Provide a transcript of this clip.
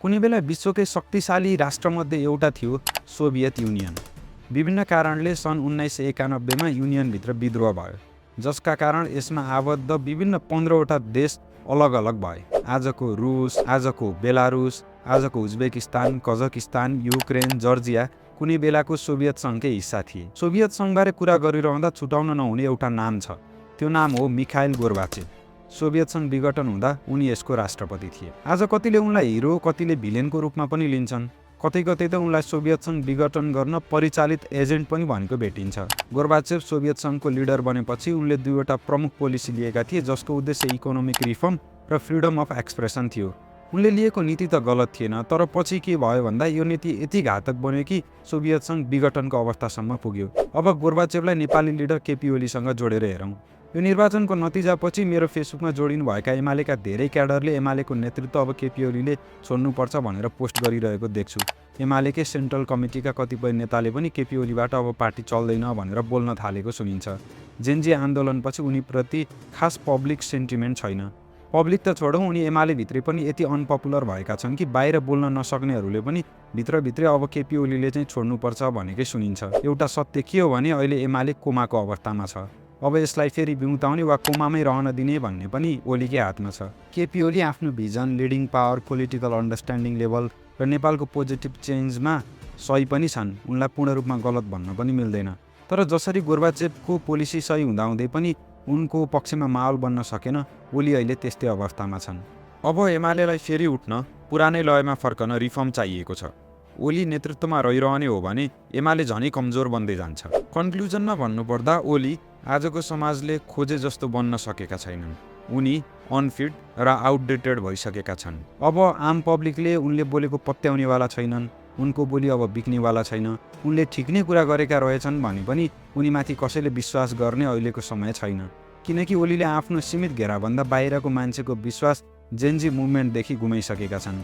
कुनै बेला विश्वकै शक्तिशाली राष्ट्रमध्ये एउटा थियो सोभियत युनियन। विभिन्न कारणले सन् 1991 मा युनियनभित्र विद्रोह भयो, जसका कारण यसमा आबद्ध विभिन्न 15वटा देश अलग अलग भए। आजको रुस, आजको बेलारुस, आजको उज्बेकिस्तान, कजाकिस्तान, युक्रेन, जर्जिया कुनै बेलाको सोभियत सङ्घकै हिस्सा थिए। सोभियत सङ्घबारे कुरा गरिरहँदा छुटाउन नहुने एउटा नाम छ, त्यो नाम हो मिखाइल गोर्बाचेभ। सोभियत सङ्घ विघटन हुँदा उनी यसको राष्ट्रपति थिए। आज कतिले उनलाई हिरो, कतिले भिलेनको रूपमा पनि लिन्छन्। कतै कतै त उनलाई सोभियत सङ्घ विघटन गर्न परिचालित एजेन्ट पनि भनेको भेटिन्छ। गोर्बाचेभ सोभियत सङ्घको लिडर बनेपछि उनले दुईवटा प्रमुख पोलिसी लिएका थिए, जसको उद्देश्य इकोनोमिक रिफर्म र फ्रिडम अफ एक्सप्रेसन थियो। उनले लिएको नीति त गलत थिएन, तर पछि के भयो भन्दा यो नीति यति घातक बन्यो कि सोभियत सङ्घ विघटनको अवस्थासम्म पुग्यो। अब गोर्बाचेभलाई नेपाली लिडर केपी ओलीसँग जोडेर हेरौँ। यो निर्वाचनको नतिजापछि मेरो फेसबुकमा जोडिनु भएका एमालेका धेरै क्याडरले एमालेको नेतृत्व अब केपी ओलीले छोड्नुपर्छ भनेर पोस्ट गरिरहेको देख्छु। एमालेकै सेन्ट्रल कमिटीका कतिपय नेताले पनि केपी ओलीबाट अब पार्टी चल्दैन भनेर बोल्न थालेको सुनिन्छ। जेनजी आन्दोलनपछि उनीप्रति खास पब्लिक सेन्टिमेन्ट छैन। पब्लिक त छोडौँ, उनी एमाले भित्रै पनि यति अनपपुलर भएका छन् कि बाहिर बोल्न नसक्नेहरूले पनि भित्रभित्रै अब केपी ओलीले चाहिँ छोड्नुपर्छ भनेकै सुनिन्छ। एउटा सत्य के हो भने अहिले एमाले कोमाको अवस्थामा छ। अब यसलाई फेरि बिउताउने वा कोमामै रहन दिने भन्ने पनि ओलीकै हातमा छ। केपी ओली आफ्नो vision, leading power, political understanding level र नेपालको पोजिटिभ चेन्जमा सही पनि छन्। उनलाई पूर्ण रूपमा गलत भन्न पनि मिल्दैन। तर जसरी गोर्बाचेभको पोलिसी सही हुँदाहुँदै पनि उनको पक्षमा माहौल बन्न सकेन, ओली अहिले त्यस्तै अवस्थामा छन्। अब एमालेलाई फेरि उठ्न, पुरानै लयमा फर्कन रिफर्म चाहिएको छ। ओली नेतृत्वमा रहिरहने हो भने एमाले झनै कमजोर बन्दै जान्छ। कन्क्लुजनमा भन्नुपर्दा ओली आजको समाजले खोजे जस्तो बन्न सकेका छैनन्। उनी अनफिट र आउटडेटेड भइसकेका छन्। अब आम पब्लिकले उनले बोलेको पत्याउनेवाला छैनन्। उनको बोली अब बिक्नेवाला छैन। उनले ठिक नै कुरा गरेका रहेछन् भने पनि उनीमाथि कसैले विश्वास गर्ने अहिलेको समय छैन, किनकि ओलीले आफ्नो सीमित घेराभन्दा बाहिरको मान्छेको विश्वास जेनजी मुभमेन्टदेखि गुमाइसकेका छन्।